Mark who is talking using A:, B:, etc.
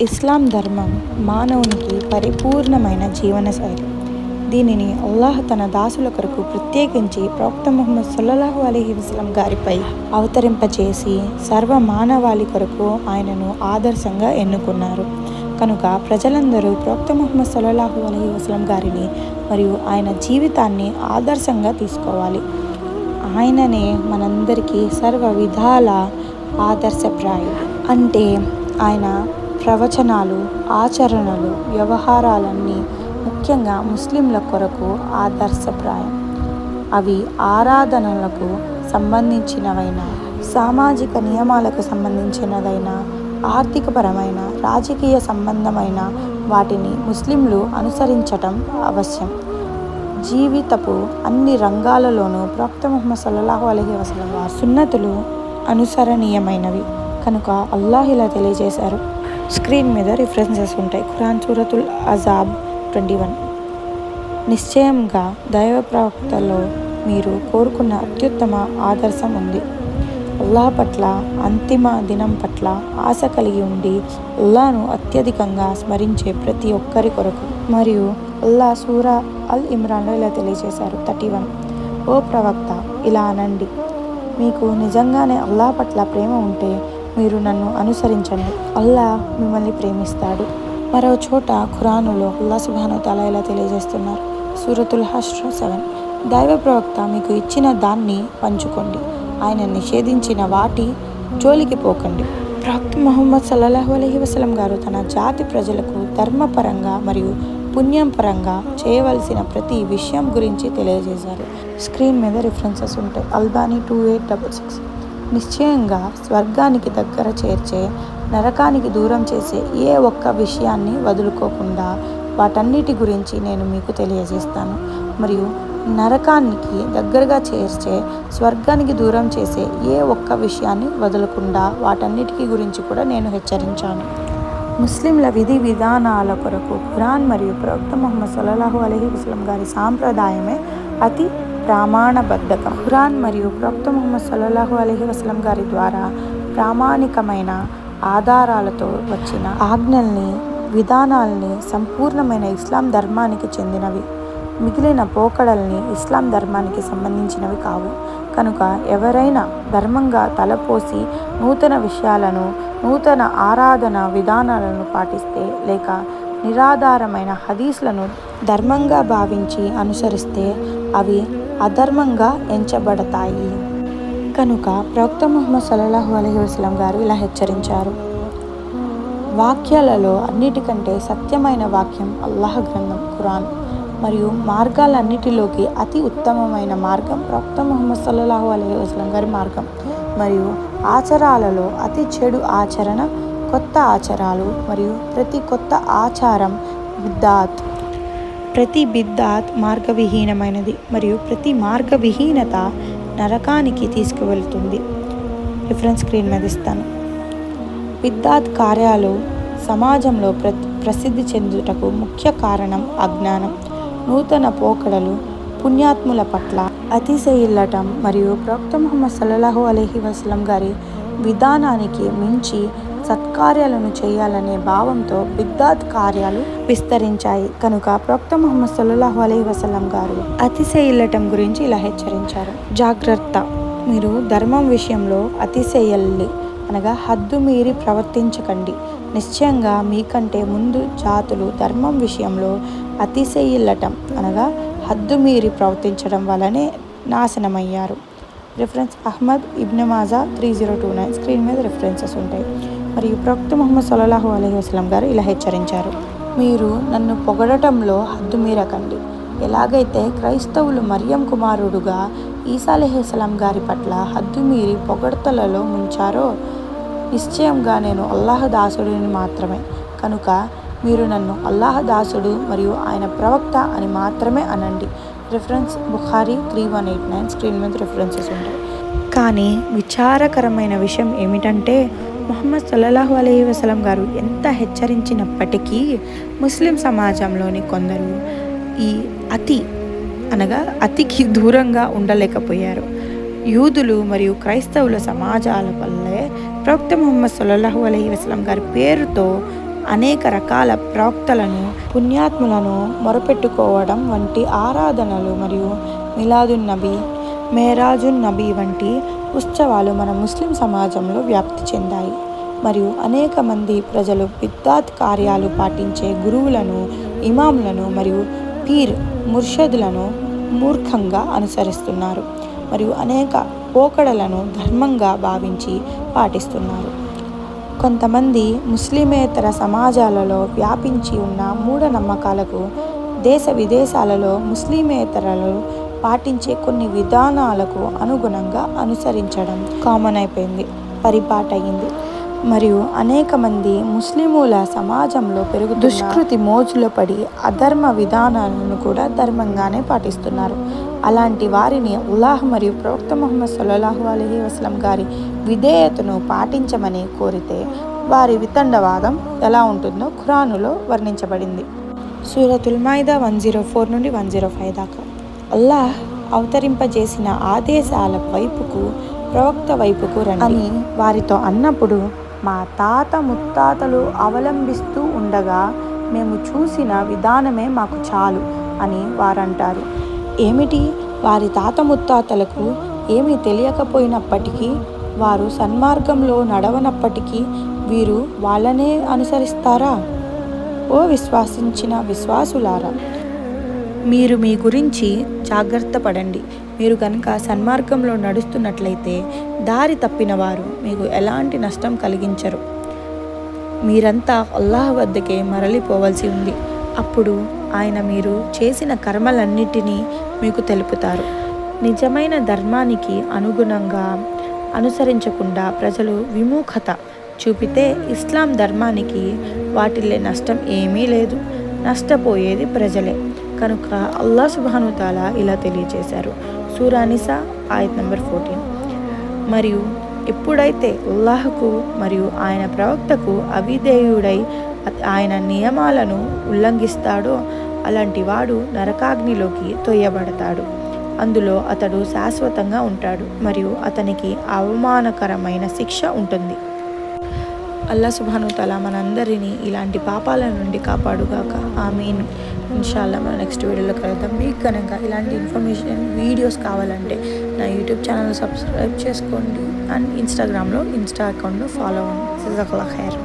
A: ఇస్లాం ధర్మం మానవునికి పరిపూర్ణమైన జీవనశైలి. దీనిని అల్లాహ్ తన దాసుల కొరకు ప్రత్యేకించి ప్రవక్త ముహమ్మద్ సల్లల్లాహు అలైహి వసల్లం గారిపై అవతరింపచేసి సర్వ మానవాళి కొరకు ఆయనను ఆదర్శంగా ఎన్నుకున్నారు. కనుక ప్రజలందరూ ప్రవక్త ముహమ్మద్ సల్లల్లాహు అలైహి వసల్లం గారిని మరియు ఆయన జీవితాన్ని ఆదర్శంగా తీసుకోవాలి. ఆయననే మనందరికీ సర్వ విధాల ఆదర్శప్రాయుడు. అంటే ఆయన ప్రవచనాలు, ఆచరణలు, వ్యవహారాలన్నీ ముఖ్యంగా ముస్లింల కొరకు ఆదర్శప్రాయం. అవి ఆరాధనలకు సంబంధించినవైనా, సామాజిక నియమాలకు సంబంధించినదైనా, ఆర్థికపరమైన, రాజకీయ సంబంధమైన వాటిని ముస్లింలు అనుసరించటం అవశ్యం. జీవితపు అన్ని రంగాలలోనూ ప్రవక్త ముహమ్మద్ సల్లల్లాహు అలైహి వసల్లం వారి సున్నతులు అనుసరణీయమైనవి. కనుక అల్లాహ్ ఇలా తెలియజేశారు. స్క్రీన్ మీద రిఫరెన్సెస్ ఉంటాయి. ఖురాన్ సూరతుల్ అజాబ్ 21. నిశ్చయంగా దైవ ప్రవక్తలో మీరు కోరుకున్న అత్యుత్తమ ఆదర్శం ఉంది. అల్లాహ్ పట్ల, అంతిమ దినం పట్ల ఆశ కలిగి ఉండి అల్లాహ్ను అత్యధికంగా స్మరించే ప్రతి ఒక్కరి కొరకు. మరియు అల్లాహ్ సూరా అల్ ఇమ్రాన్లో ఇలా తెలియజేశారు 31. ఓ ప్రవక్త, ఇలా అనండి, మీకు నిజంగానే అల్లాహ్ పట్ల ప్రేమ ఉంటే మీరు నన్ను అనుసరించండి, అల్లాహ్ మిమ్మల్ని ప్రేమిస్తాడు. మరో చోట ఖురానులో అల్లాహ్ సుబ్హానహు తఆలా ఇలా తెలియజేస్తున్నారు. సూరతుల్ హష్ర్ 7. దైవ ప్రవక్త మీకు ఇచ్చిన దాన్ని పంచుకోండి, ఆయన నిషేధించిన వాటి జోలికి పోకండి. ప్రవక్త ముహమ్మద్ సల్లల్లాహు అలైహి వసల్లం గారు తన జాతి ప్రజలకు ధర్మపరంగా మరియు పుణ్యం పరంగా చేయవలసిన ప్రతి విషయం గురించి తెలియజేశారు. స్క్రీన్ మీద రిఫరెన్సెస్ ఉంటాయి. అల్బానీ 2866. నిశ్చయంగా స్వర్గానికి దగ్గర చేర్చే, నరకానికి దూరం చేసే ఏ ఒక్క విషయాన్ని వదులుకోకుండా వాటన్నిటి గురించి నేను మీకు తెలియజేస్తాను. మరియు నరకానికి దగ్గరగా చేర్చే, స్వర్గానికి దూరం చేసే ఏ ఒక్క విషయాన్ని వదలకుండా వాటన్నిటికీ గురించి కూడా నేను హెచ్చరించాను. ముస్లింల విధి విధానాల కొరకు ఖురాన్ మరియు ప్రవక్త ముహమ్మద్ సల్లల్లాహు అలైహి వసల్లం గారి సాంప్రదాయమే అతి ప్రామాణబద్ధకం. ఖురాన్ మరియు ప్రవక్త ముహమ్మద్ సల్లల్లాహు అలైహి వసల్లం గారి ద్వారా ప్రామాణికమైన ఆధారాలతో వచ్చిన ఆజ్ఞల్ని, విధానాల్ని సంపూర్ణమైన ఇస్లాం ధర్మానికి చెందినవి. మిగిలిన పోకడల్ని ఇస్లాం ధర్మానికి సంబంధించినవి కావు. కనుక ఎవరైనా ధర్మంగా తలపోసి నూతన విషయాలను, నూతన ఆరాధన విధానాలను పాటిస్తే, లేక నిరాధారమైన హదీస్లను ధర్మంగా భావించి అనుసరిస్తే అవి అధర్మంగా ఎంచబడతాయి. కనుక ప్రవక్త ముహమ్మద్ సల్లల్లాహు అలైహి వసల్లం గారు ఇలా హెచ్చరించారు. వాక్యాలలో అన్నిటికంటే సత్యమైన వాక్యం అల్లాహ్ గ్రంథం ఖురాన్. మరియు మార్గాలన్నిటిలోకి అతి ఉత్తమమైన మార్గం ప్రవక్త ముహమ్మద్ సల్లల్లాహు అలైహి వసల్లం గారి మార్గం. మరియు ఆచారాలలో అతి చెడు ఆచరణ కొత్త ఆచారాలు, మరియు ప్రతి కొత్త ఆచారం బిద్దాత్. ప్రతి బిద్దాత్ మార్గవిహీనమైనది, మరియు ప్రతి మార్గవిహీనత నరకానికి తీసుకువెళ్తుంది. రిఫరెన్స్ స్క్రీన్ మీద ఇస్తాను. బిద్దాత్ కార్యాలు సమాజంలో ప్రసిద్ధి చెందుటకు ముఖ్య కారణం అజ్ఞానం. నూతన పోకడలు, పుణ్యాత్ముల పట్ల అతిశయిల్లటం మరియు ప్రవక్త ముహమ్మద్ సల్లల్లాహు అలైహి వసల్లం గారి విధానానికి మించి సత్కార్యాలను చేయాలనే భావంతో బిద్దాత్ కార్యాలు విస్తరించాయి. కనుక ప్రవక్త ముహమ్మద్ సల్లల్లాహు అలైహి వసల్లం గారు అతిశయిల్లటం గురించి ఇలా హెచ్చరించారు. జాగ్రత్త, మీరు ధర్మం విషయంలో అతిశయల్లి అనగా హద్దు మీరి ప్రవర్తించకండి. నిశ్చయంగా మీకంటే ముందు జాతులు ధర్మం విషయంలో అతిశయిల్లటం అనగా హద్దు మీరి ప్రవర్తించడం వల్లనే నాశనమయ్యారు. Reference Ahmad Ibn Majah 3029. Screen మీద రిఫరెన్సెస్ ఉంటాయి. మరియు ప్రవక్త ముహమ్మద్ సల్లల్లాహు అలైహి వసల్లం గారు ఇలా హెచ్చరించారు. మీరు నన్ను పొగడటంలో హద్దు మీరకండి. ఎలాగైతే క్రైస్తవులు మరియం కుమారుడుగా ఈసా అలైహిస్సలాం గారి పట్ల హద్దు మీరి పొగడ్తలలో ముంచారో, నిశ్చయంగా నేను అల్లాహ్ దాసుడిని మాత్రమే. కనుక మీరు నన్ను అల్లాహ్ దాసుడు మరియు ఆయన ప్రవక్త అని మాత్రమే అనండి. రిఫరెన్స్ బుఖారీ 3189. స్క్రీన్ మీద రిఫరెన్సెస్ ఉంటాయి. కానీ విచారకరమైన విషయం ఏమిటంటే ముహమ్మద్ సల్లల్లాహు అలైహి వసల్లం గారు ఎంత హెచ్చరించినప్పటికీ ముస్లిం సమాజంలోని కొందరు ఈ అతికి దూరంగా ఉండలేకపోయారు. యూదులు మరియు క్రైస్తవుల సమాజాల వల్లే ప్రవక్త ముహమ్మద్ సల్లల్లాహు అలైహి వసల్లం గారి పేరుతో అనేక రకాల ప్రవక్తలను, పుణ్యాత్ములను మొరపెట్టుకోవడం వంటి ఆరాధనలు మరియు మిలాదున్ నబీ, మేరాజున్ నబీ వంటి ఉత్సవాలు మన ముస్లిం సమాజంలో వ్యాప్తి చెందాయి. మరియు అనేక మంది ప్రజలు బిద్దాత్ కార్యాలు పాటించే గురువులను, ఇమాంలను మరియు పీర్ ముర్షదులను మూర్ఖంగా అనుసరిస్తున్నారు మరియు అనేక పోకడలను ధర్మంగా భావించి పాటిస్తున్నారు. కొంతమంది ముస్లిమేతర సమాజాలలో వ్యాపించి ఉన్న మూఢనమ్మకాలకు దేశ విదేశాలలో ముస్లిమేతరులు పాటించే కొన్ని విధానాలకు అనుగుణంగా అనుసరించడం కామన్ అయిపోయింది, పరిపాటయింది. మరియు అనేక మంది ముస్లిముల సమాజంలో దుష్కృతి మోజులో పడి అధర్మ విధానాలను కూడా ధర్మంగానే పాటిస్తున్నారు. అలాంటి వారిని అల్లాహ్ మరియు ప్రవక్త ముహమ్మద్ సల్లల్లాహు అలైహి వసల్లం గారి విధేయతను పాటించమని కోరితే వారి వితండవాదం ఎలా ఉంటుందో ఖురానులో వర్ణించబడింది. సూరతుల్ మాయిదా 104 నుండి 105 దాకా. అల్లాహ్ అవతరింపజేసిన ఆదేశాల వైపుకు, ప్రవక్త వైపుకు రండి అని వారితో అన్నప్పుడు, మా తాత ముత్తాతలు అవలంబిస్తూ ఉండగా మేము చూసిన విధానమే మాకు చాలు అని వారంటారు. ఏమిటి? వారి తాత ముత్తాతలకు ఏమీ తెలియకపోయినప్పటికీ, వారు సన్మార్గంలో నడవనప్పటికీ వీరు వాళ్ళనే అనుసరిస్తారా? ఓ విశ్వసించిన విశ్వాసులారా, మీరు మీ గురించి జాగ్రత్త పడండి. మీరు కనుక సన్మార్గంలో నడుస్తున్నట్లయితే దారి తప్పిన వారు మీకు ఎలాంటి నష్టం కలిగించరు. మీరంతా అల్లాహ్ వద్దకే మరలిపోవలసి ఉంది. అప్పుడు ఆయన మీరు చేసిన కర్మలన్నిటినీ మీకు తెలుపుతారు. నిజమైన ధర్మానికి అనుగుణంగా అనుసరించకుండా ప్రజలు విముఖత చూపితే ఇస్లాం ధర్మానికి వాటిల్లే నష్టం ఏమీ లేదు. నష్టపోయేది ప్రజలే. కనుక అల్లాహ్ సుబ్హానహు తఆలా ఇలా తెలియజేశారు. సూరా నిసా ఆయత్ నంబర్ 14. మరియు ఎప్పుడైతే అల్లాహ్కు మరియు ఆయన ప్రవక్తకు అవిధేయుడై ఆయన నియమాలను ఉల్లంఘిస్తాడో అలాంటి వాడు నరకాగ్నిలోకి తొయ్యబడతాడు. అందులో అతడు శాశ్వతంగా ఉంటాడు మరియు అతనికి అవమానకరమైన శిక్ష ఉంటుంది. అల్లాహ్ సుబ్హానహు తఆలా మనందరినీ ఇలాంటి పాపాల నుండి కాపాడుగాక. ఆమీన్. ఇన్షాల్లా మన నెక్స్ట్ వీడియోలో కలుద్దాం. మీకు కనుక ఇలాంటి ఇన్ఫర్మేషన్ వీడియోస్ కావాలంటే నా యూట్యూబ్ ఛానల్ సబ్స్క్రైబ్ చేసుకోండి అండ్ ఇన్స్టా అకౌంట్లో ఫాలో అవ్వండి. జజాకల్లాహ్ ఖైర్.